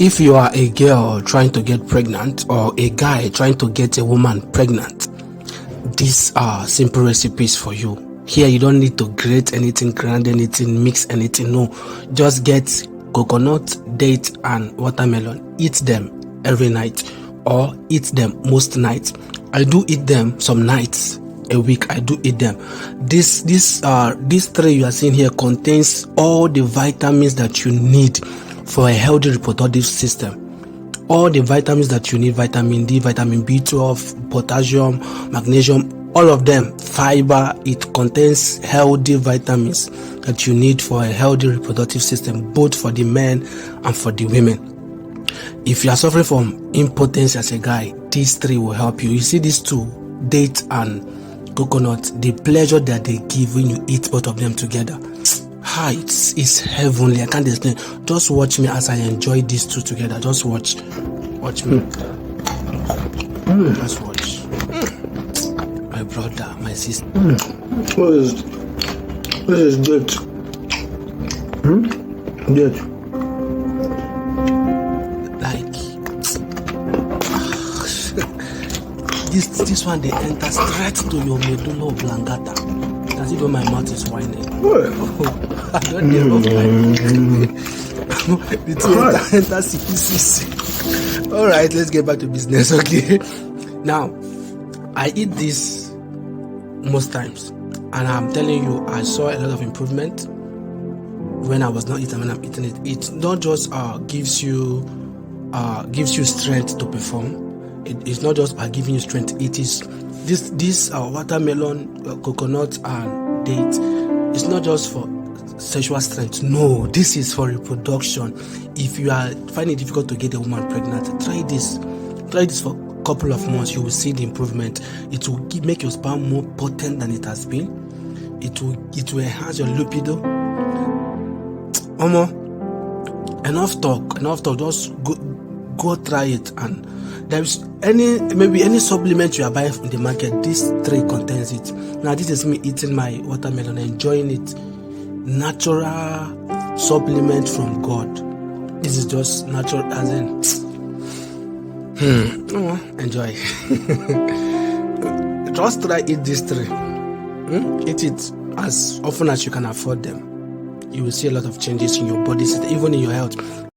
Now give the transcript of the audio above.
If you are a girl trying to get pregnant or a guy trying to get a woman pregnant, these are simple recipes for you. Here you don't need to grate anything, grind anything, mix anything. No, just get coconut, date and watermelon. Eat them every night or eat them most nights. I do eat them some nights a week. I do eat them. This tray you are seeing here contains all the vitamins that you need for a healthy reproductive system. All the vitamins that you need: vitamin D, vitamin B12, potassium, magnesium, all of them, fiber. It contains healthy vitamins that you need for a healthy reproductive system, both for the men and for the women. If you are suffering from impotence as a guy, these three will help you. You see these two, date and coconut, the pleasure that they give when you eat both of them together. It's heavenly. I can't explain. Just watch me as I enjoy these two together. Just watch me. Just watch. My brother, my sister. What is date? Date. Like this one, they enter straight to your medulla oblongata. As if my mouth is whining. I don't know. The enter CPCC. All right, let's get back to business. Okay. Now, I eat this most times, and I'm telling you, I saw a lot of improvement when I was not eating. When I'm eating it, it not just gives you strength to perform. It's not just giving you strength. It is this watermelon, coconut and date. It's not just for sexual strength. No, this is for reproduction. If you are finding it difficult to get a woman pregnant, try this for a couple of months. You will see the improvement. It will make your sperm more potent than it has been. It will enhance your libido. Enough talk. Just go try it. And there's any supplement you are buying from the market, this tray contains it. Now this is me eating my watermelon, enjoying it. Natural supplement from God. This is just natural, as in enjoy. Just try eat this tray. Eat it as often as you can afford them. You will see a lot of changes in your body system, even in your health.